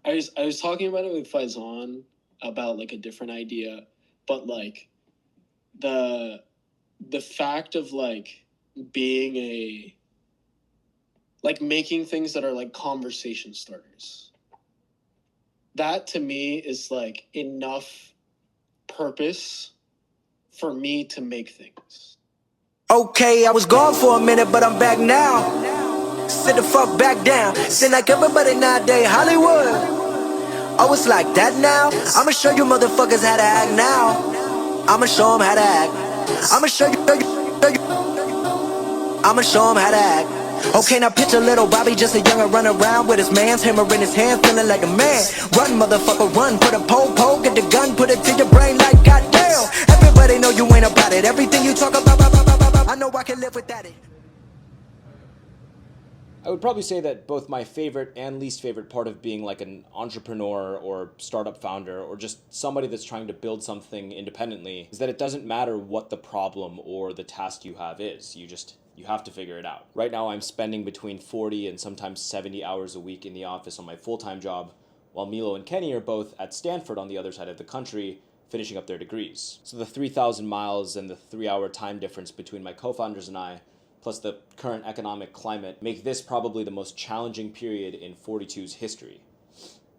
I was talking about it with Faizan about like a different idea, but like the the fact of like being a like making things that are like conversation starters. That to me is like enough purpose for me to make things. Okay, I was gone for a minute, but I'm back now. Sit the fuck back down. Sit like everybody nowadays, Hollywood. Oh, it's like that now? I'ma show you motherfuckers how to act now. I'ma show them how to act. I'ma show you. I'ma show them how to act. Okay, now picture little Bobby, just a youngin' run around with his man's hammer in his hand, feeling like a man. Run, motherfucker, run. Put a pole, get the gun, put it to your brain like goddamn. Everybody know you ain't about it. Everything you talk about, I know I can live without it. I would probably say that both my favorite and least favorite part of being like an entrepreneur or startup founder or just somebody that's trying to build something independently is that it doesn't matter what the problem or the task you have is. You have to figure it out. Right now I'm spending between 40 and sometimes 70 hours a week in the office on my full-time job, while Milo and Kenny are both at Stanford on the other side of the country finishing up their degrees. So the 3,000 miles and the 3-hour time difference between my co-founders and I, plus the current economic climate, make this probably the most challenging period in 42's history.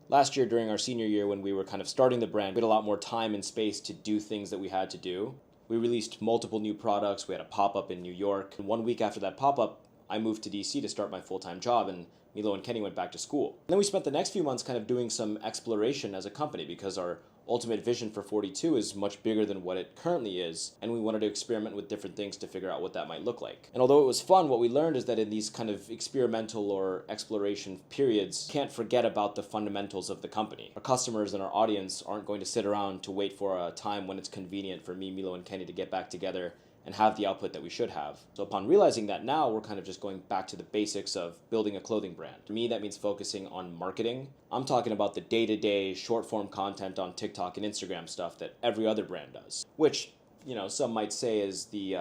Last year, during our senior year, when we were kind of starting the brand, we had a lot more time and space to do things that we had to do. We released multiple new products. We had a pop-up in New York. And 1 week after that pop-up, I moved to DC to start my full-time job, and Milo and Kenny went back to school. And then we spent the next few months kind of doing some exploration as a company because our ultimate vision for 42 is much bigger than what it currently is, and we wanted to experiment with different things to figure out what that might look like. And although it was fun, what we learned is that in these kind of experimental or exploration periods, can't forget about the fundamentals of the company. Our customers and our audience aren't going to sit around to wait for a time when it's convenient for me, Milo, and Kenny to get back together and have the output that we should have. So upon realizing that now, we're kind of just going back to the basics of building a clothing brand. To me, that means focusing on marketing. I'm talking about the day-to-day short-form content on TikTok and Instagram stuff that every other brand does, which, some might say is the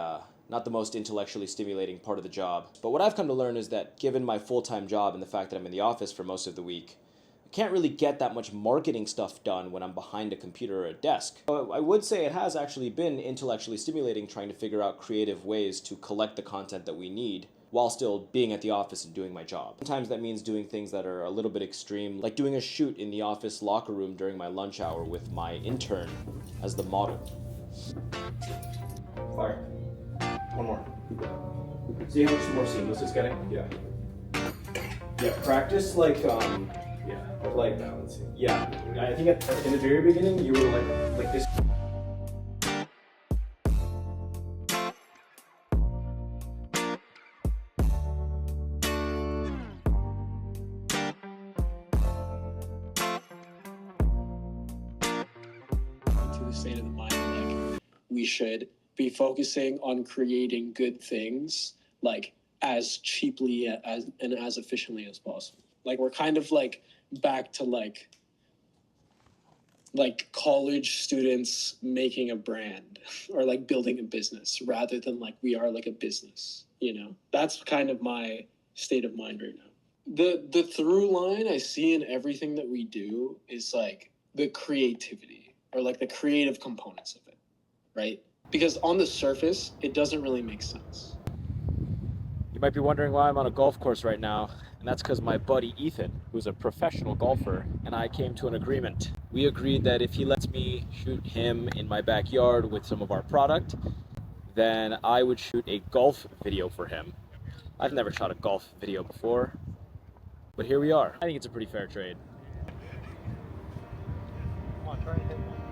not the most intellectually stimulating part of the job. But what I've come to learn is that given my full-time job and the fact that I'm in the office for most of the week, I can't really get that much marketing stuff done when I'm behind a computer or a desk. I would say it has actually been intellectually stimulating trying to figure out creative ways to collect the content that we need while still being at the office and doing my job. Sometimes that means doing things that are a little bit extreme, like doing a shoot in the office locker room during my lunch hour with my intern as the model. Fire. One more. See how much more seamless it's getting? Yeah. Yeah, practice like like balancing. Yeah, I think in the very beginning you were like this. To the state of the mind, like we should be focusing on creating good things like as cheaply as and as efficiently as possible. Like we're kind of like back to like college students making a brand or like building a business rather than like we are like a business, That's kind of my state of mind right now. The through line I see in everything that we do is like the creativity or like the creative components of it, right? Because on the surface, it doesn't really make sense. You might be wondering why I'm on a golf course right now, and that's because my buddy Ethan, who's a professional golfer, and I came to an agreement. We agreed that if he lets me shoot him in my backyard with some of our product, then I would shoot a golf video for him. I've never shot a golf video before, but here we are. I think it's a pretty fair trade. Come on, try and hit one.